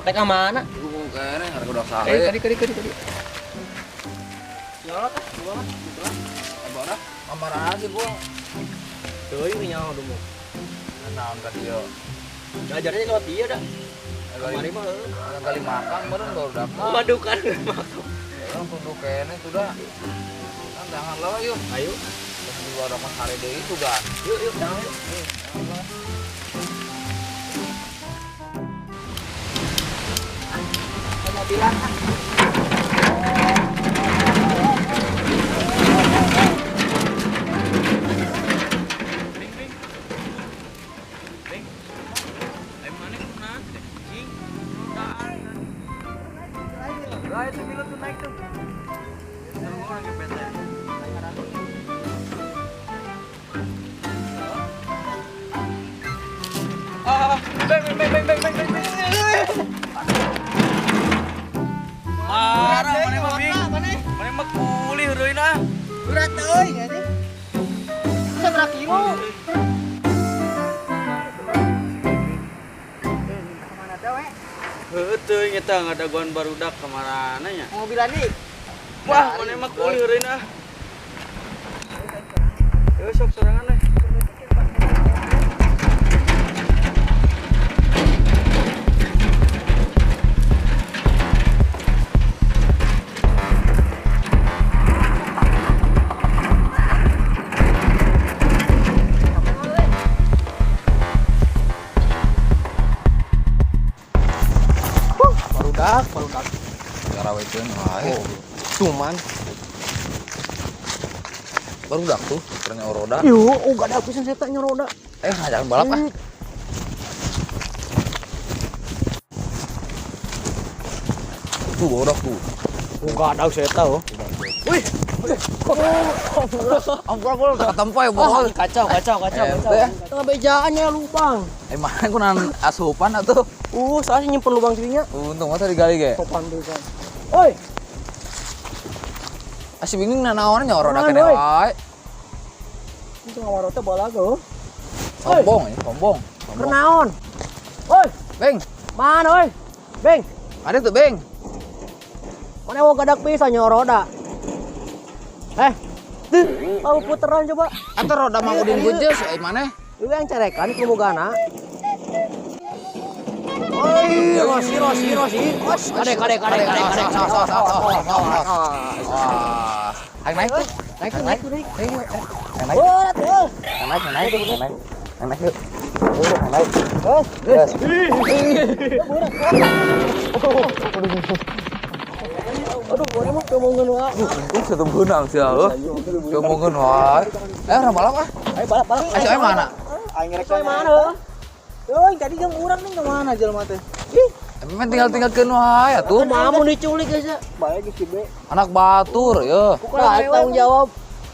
Tek mana? Kayaknya harga udah salah. Kadi. Nyolot ah, gimana? Gitulah. Abara, amar aja gua. Teuing we nyaho dulu. Naon ka dieu? Ngajarnya lewat dia dah. Kemari mah Kali makan meureun baru dapat. waduh kan. Orang kudu kene sudah. Kan jangan lo yuk. Ayo. Terus juga ada mas hari deui sudah. Yuk jangan yuk. Mobilan. Marah mana mah bing. Mana mah kuli heureuna. Berat euy nya teh. Seberapa kilo? Kemana teh we? Heuh teuing eta ngadaguan barudak kamarana nya. Mobilan nih. Wah, mana mah kuli heureuna. Yeuh sok sorangan we. Barudak. Ngarawekeun wae. Cuman Barudak tuh, ternyata roda. Yo, gak ada pisan saya tanya roda. Jangan balap ah. Tuh bodoh tuh. Gak ada saya tahu. Wih. Ampun ketempai bohong. Kacau. Ente. Tengah bejaannya lubang. Mana ku nan asupan atuh. Saya nyimpen lubang sininya. Untung mah tadi gali ge. Sopan pisan. Oi, Asih bingung nanaon nya roda Naon, kene woy? wae. itu ngawarot teh balago. Sombong ya, sombong. Kernaon? Oi, Beng, mana oi? Beng, ada tuh Beng. mana mau gadak pisan nya roda? Tuh, mau puteran coba. Atau roda mang udin gujeus mana? Ieu yang cerekan ku bogana. Oi, Rosi. Kade. Naik tuh. Naik. Naik. Berat, Naik yuk. Naik. Aduh, mana mah kemongeun wae. Satu benang sih heuh. Ngomongin wae. Orang balap ah. Ayo balap. Ayo mana? Aing rek mana? Euy, tadi jeung urang nih ke mana jelema teh? Ih, Emang tinggal-tinggalkeun wae atuh. kumaha mun diculik geus ya? Bae geus si B. Anak batur ya. Nah, tanggung jawab.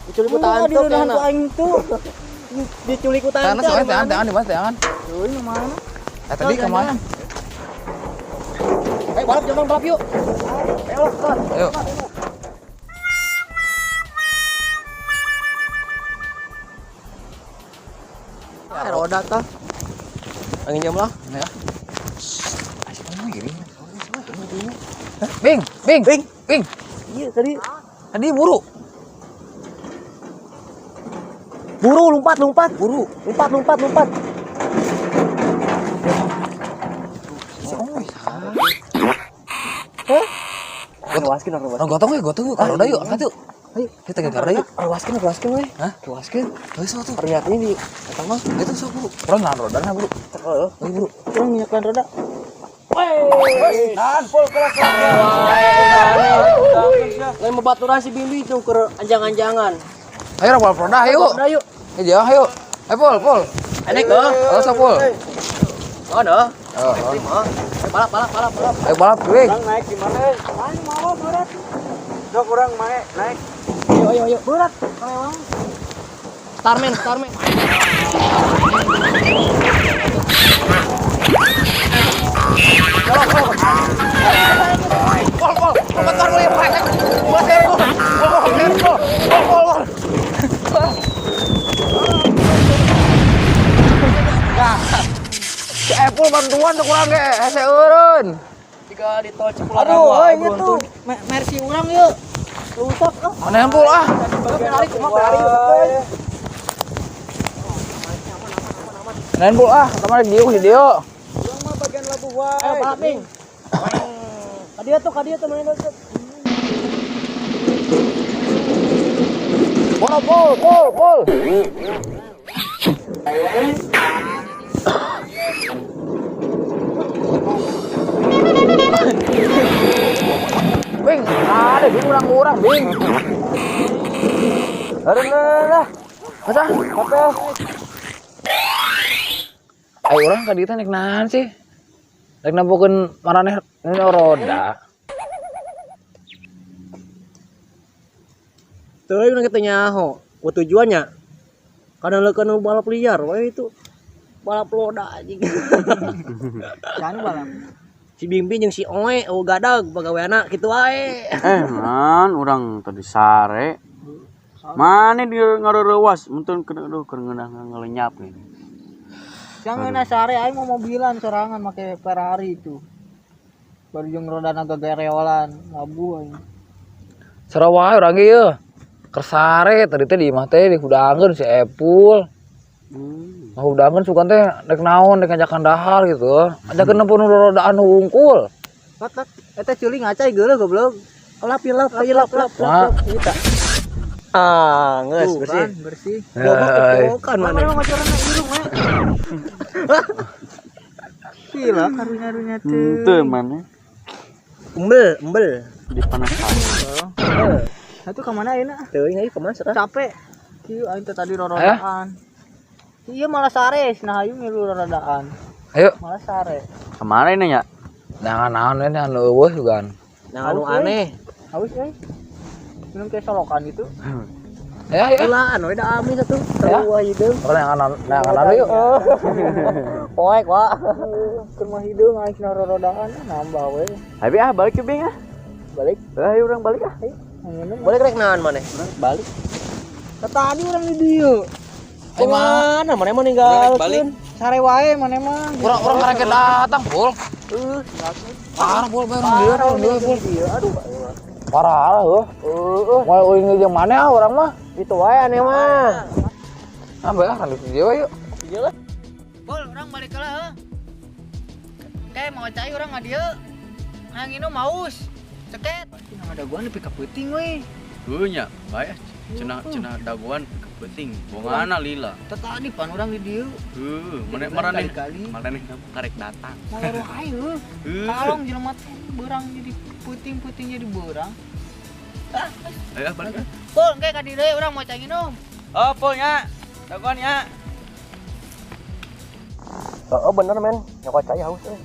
Diculik ku tante kan. aing tuh Diculik ku Tangan tante. tangan di mana tangan? euy mana Tadi ke mana? Ayo balap jomang balap yuk. Ayo. Roda tah. Angin jam lah. Ya. Asik mana gini? Bing. Iya tadi. Tadi buru. Buru lompat. Buru. Lompat. Hah? Ruaskin. Gotong yuk. Kalau udah yuk, angkat yuk. Ayo, Kita ke karena yuk. ruaskin we. Hah? Ruaskin. Ayo sok tuh. Ternyata ini eta mah. Itu sok buru. Orang nahan roda nah buru. Heeh. Ayo buru. Kurang minyakkan roda. nahan full kelas Lain membaturan si Bimbi itu ke anjang-anjangan. Ayo balap roda ayo. Udah yuk. Ayo. Ayo Pol. Enek ke? Ayo sok Pol. Oh, dah. Oh. Balap. Ayo balap gue. orang naik gimana aing mau berat sok urang mae naik Ayo. Berat. Kalewang. Starman. Pol. Bentar gue Pol bantuan tuh kurang ge, hese eureun. ka di tol Cipularang. Aduh, itu mercy urang yuk. Rusak ah. Mana handphone ah? Tarik kemari. Handphone ah, kemarin video. Urang mah bagian labuh wae. Ayo balap ning. Kadieu tuh main tuh. Pol. Bing, ada di kurang Bing. Lah. Masa? Apa? Ayo orang ka dieu teh naik naon sih? Rek nampukeun maraneh ini roda. Teuing urang kitu nyaho. Ku tujuannya kana leukeun balap liar we itu. Balap loda anjing. Jangan balap. Si Bimbi jeung si Oe gadag pagaweana kitu wae. Man, urang tadi sare. Mane dia ngarerewas, muntun aduh keur ngeunah ngelenyap nih. Jangan sare aing mau mobilan sorangan make Ferrari itu. Baru jeung rodana gareolan, labu aing. Sarawak urang ge yeuh. Kersare tadi teh di imah teh dihudangeun si Epul. Hudangeun sugan teh rek naon rek ngajakan dahar gitu. Ajakeun neupun rodaan hungkul. Tat, eta ceuling ngacai geuleuh goblok. Lap. Kita. Ah, geus bersih. Bersih. Goblok mana? Mana ngacorana irung we. Gila karunya teh. Teu mana Embel. dipanasan. Atuh ka mana ayeuna? Teuing ieu kumaha sara? Capek. Ieu aing teh tadi rorodaan. Iya malah sare, nah ayo milu rorodaan. Ayo, Malah sare. Kemana ini nya? naon we anu eueuh sugan. Nah anu aneh. Haus minum kayak solokan gitu. Ya. Ulaan we da amis atuh. Ya. Tahu hideung. Orang yang anan yuk. Poek wa. Keur mah hideung aing rorodaan nambah we. Abi balik ke Bing ah. Balik. Ayo urang balik ah. Boleh rek naon maneh? Balik. Tadi orang di dieu. Mana maneh mau ninggalkeun? Balik. Sare wae mana mah. Orang karek datang, Pul. Parah Pul, orang dia. Aduh. Parah heuh. Mau uing jeung mana orang mah? Itu wae aneh mah. Bae kan di video yuk. Bol, orang balik heula. Kayak mau cai orang ka dieu. Anginu maus. Ceket. Nang ada gua nepi ka peuting we. Heuh nya, bae cenah daguan kepenting. Bongana lila. Tadi pan orang di dieu. Heuh, Maraneh maraneh kali. karek datang. Malah wae heuh. Kalong jelema teh beurang jadi puting jadi beurang. Ayo balik. Bol, kayak ka dieu deui urang mau cai nginum. Oh, nya. Daguan nya. Oh bener men, nyokot cai haus euy.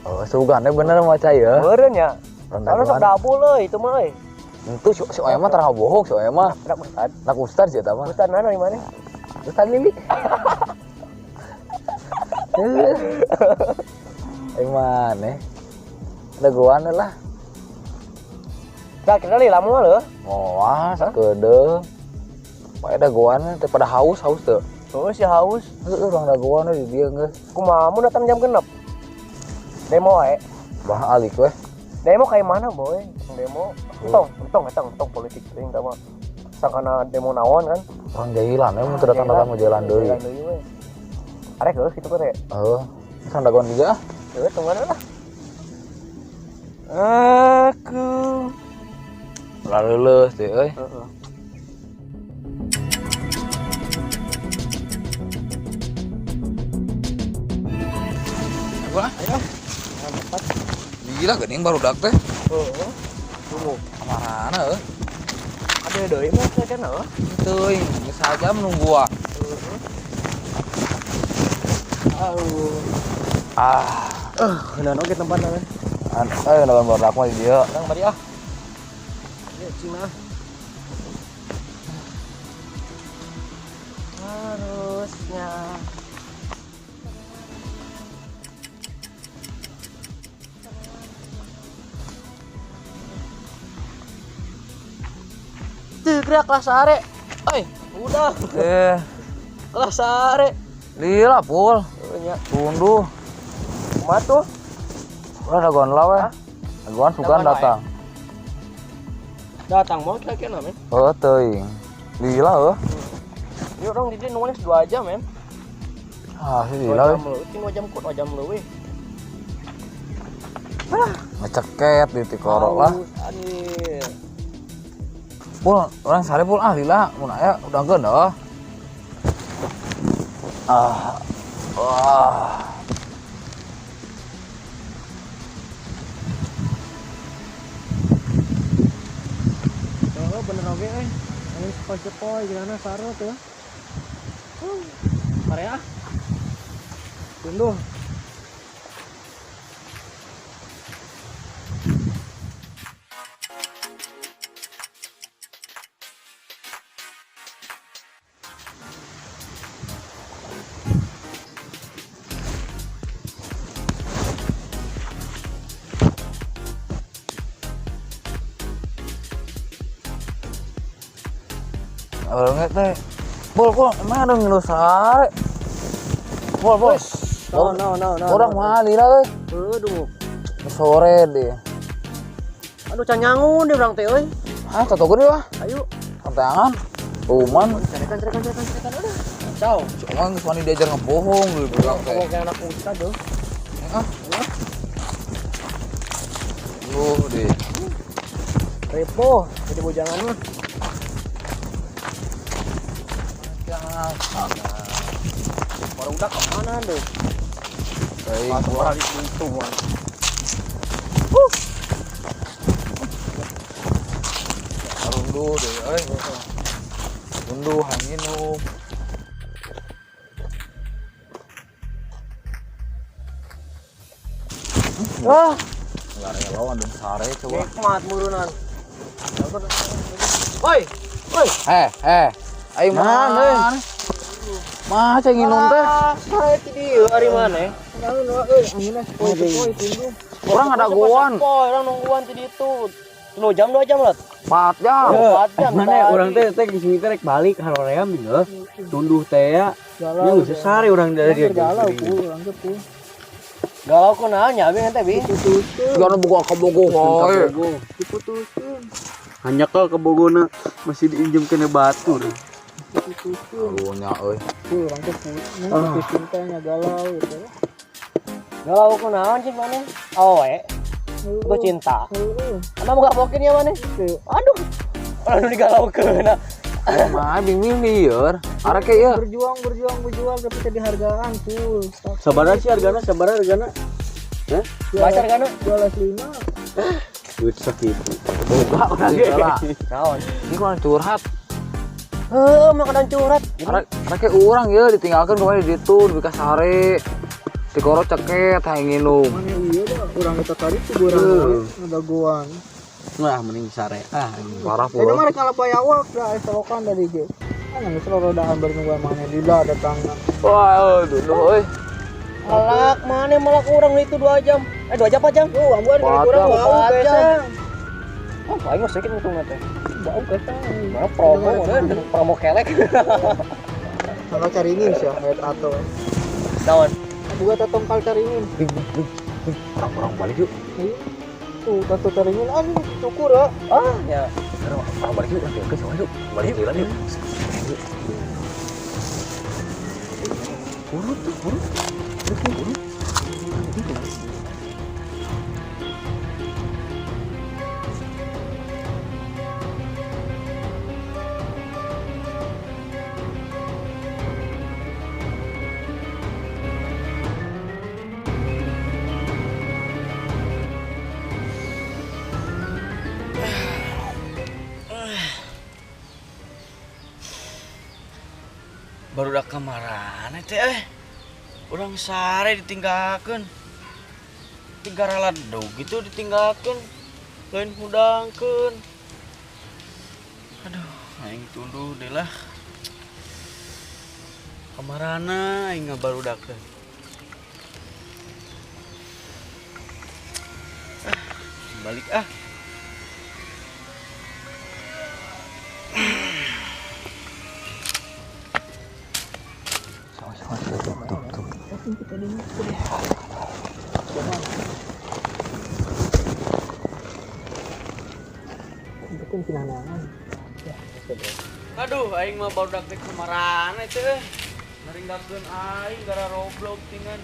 Oh, sugannya bener mau cai ya. Meureun nya. Kalau sok dabul euy itu mah euy. Itu si Oya mah terang bohong, si Oya mah Nak ustad. nak ustad sih eta mah. Ustad mana di mana? Ustad Lili. Mana? Daguan lah. Dah kenali lama leuh. Moal sakedeung. Bae daguan teh pada haus teu. Oh si haus. Heueuh urang daguan di dieu geus. Kumaha mun datang jam 6. Demo wae. Bah alik weh. Demo kayak mana boy? Demo entong politik teuing tah mah. Sangkana demo naon kan? Orang jahilan ya mun teu datang-datang mau jalan deui. Arek geus kitu teh. Heeh. Sang daguan juga. Geus tong mana lah. Aku Lalu leuleus teh euy. heeh. Gua. Gila geuning barudak teh. Heeh. Tunggu. Kamarana heuh. Ada deui mah teh kan heuh. Teuing, geus sajam nunggu gua. Keunaan oge tempatna we. Daguan barudak mah di dieu. Nang bari ah. Ya cina. Harusnya tuh gerak kelas sare. Udah kelas sare. Lila Pul. Nya Tunduh. kumaha tuh? Udah daguan lah weh. daguan sugan datang. Datang mau kira-kira men. Teuing. Lila heuh. Ini orang di sini nulis 2 jam men. Ah, si 2 Lila. jam leuwih, 2 jam kok 2 jam leuwih. Ngeceket di tikorok lah. Anjir. Pul, orang sare pul Lila, mun aya udah dah. Wah. Oh, bener oge euy. Ini sepoi-sepoi gimana saro tuh. Mari ah. Tunduh. Orangnya teh. Pul, emang ada ngeluh sare. Pul. No. Orang mah Lila euy. Aduh. Sore deh. Aduh canyangun dia urang teh euy. Ah, tatogeun deui wah. Ayo. Santeangan. Uman. Cerekan udah. Ciao. Cuma geus wani diajar ngebohong deui bilang teh. Kayak anak ustad tuh. Lu deh. Repo, jadi bojangan mah. Orang udah kemana deh? Masuk orang di pintu man. Rundu deh, Rundu hanginum. Wah, Laranya lawan dan sare coba. nikmat murunan. Woi. Ayo mana? Mah ceng nginum teh. Saya ti dieu ari mana? Naon euy, anjeunna sepoi-sepoi tunggu. Orang ada goan. Orang nungguan ti ditu. 2 jam lah. 4 jam. 4 jam. Mana orang teh geus mikir rek balik haroream deh. Tunduh teh ya. Ini geus sare urang dari dia. Galau ku. Galau ku naon nya abi teh bi? Sigana buka kabogoh wae. Diputuskeun. Hanya ke kebogona masih diinjem kena batur. Aduhnya euy. Urang teh putus cintanya galau gitu. Galau ku naon sih mana? Awe. Itu cinta. Ana mau gabokin ya mana? Aduh. Orang digalaukeun. Mah bingung lieur. Arek ieu. Berjuang tapi teh dihargaan tuh. Sabaraha sih hargana? Hah? Baca hargana 12.5. Duit sakitu. Boga urang ge lah. Naon? Ini kan curhat. Makanan curhat. Arek urang ieu ditinggalkeun kemarin di ditu di ka sare. Tikoro ceket hayang nginum. Mana iya dah, urang eta tadi tuh urang ada goan. Nah, mending sare. Parah Ini pula. mah kalau payawak dah selokan dari ge. Kan geus rodaan bernunggu mana lila datangan. Wah, dulu euy. Malak mana malak urang itu 2 jam. 2 jam apa jam? Oh, ambuan Empat kurang jam. bau besang. Oh, aing mah sakit untung teh. Bau besang. Mana promo kelek. Kalau caringin sih head atau. Naon? Buat tongkal caringin. Orang balik yuk. Tuh, tato caringin syukur ya. Ya. Orang balik yuk nanti ke sana yuk. Balik jalan yuk. Urut. Baru udah kemarana teh Urang sare ditinggalkeun. Tinggal ladog gitu ditinggalkeun. Lain hudangkeun. Aduh, aing tunduh deh lah. Kamarana aing ngabarudakeun. Balik ah. mungkin kinanangan. Aduh, aing mah baru dak kumarana itu. Naringgakeun aing gara Roblox tingan.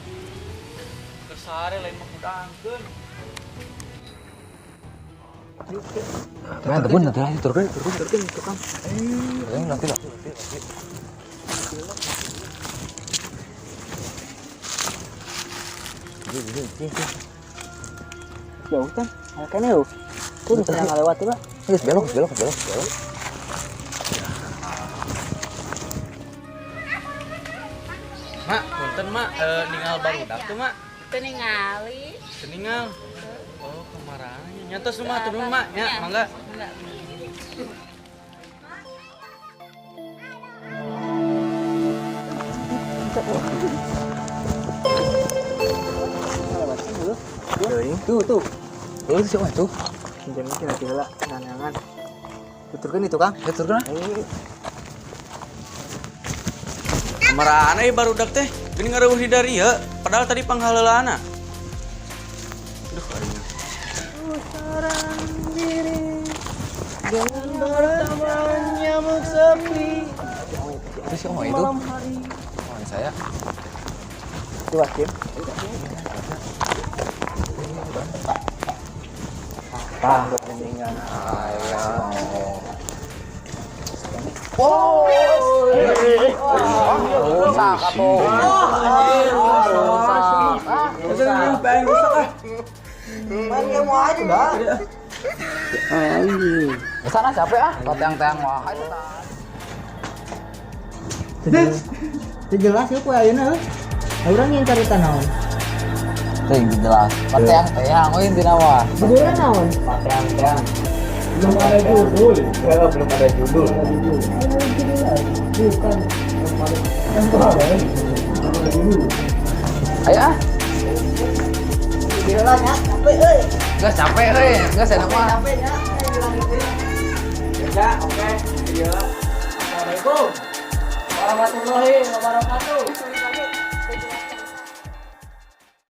Kesare lain mah kudangkeun. Kan tebun nanti lagi turun tukang. Nanti lah. Jauh kan? Kayaknya yuk. Tuh bisa ngelewat tuh lah. Belok. Mak, punten mak, ningal barudak tuh mak. Ningali. Seningal. Oh, kemarannya. Nyantos rumah tuh mak, ya, mangga. Tuh. Lu siapa itu? Jangan kira-kira lah kinanangan. Tuturkan itu Kang. Turun. Kemarannya barudak teh. Gini ngareuh di dari ya, padahal tadi panghaleuleuna. Aduh, aing. Jangan bertaman nyamuk sepi. Itu siapa itu? Oh, saya. Itu Hakim. Apa? Mendingan ayam. Rusak atuh. Sana capek ah, teang-teang wah itu tah. Itu jelas ya kue ayeuna. Urang yang cari naon? Teuing jelas. Teang-teang we intina mah. Judulnya naon? Teang-teang. Belum ada judul. Belum ada judul. Bukan. Ayo ah. Jelas ya, capek euy. Geus capek euy, geus enak mah. Capek ya. Ya, oke. Iya. Assalamualaikum warahmatullahi wabarakatuh.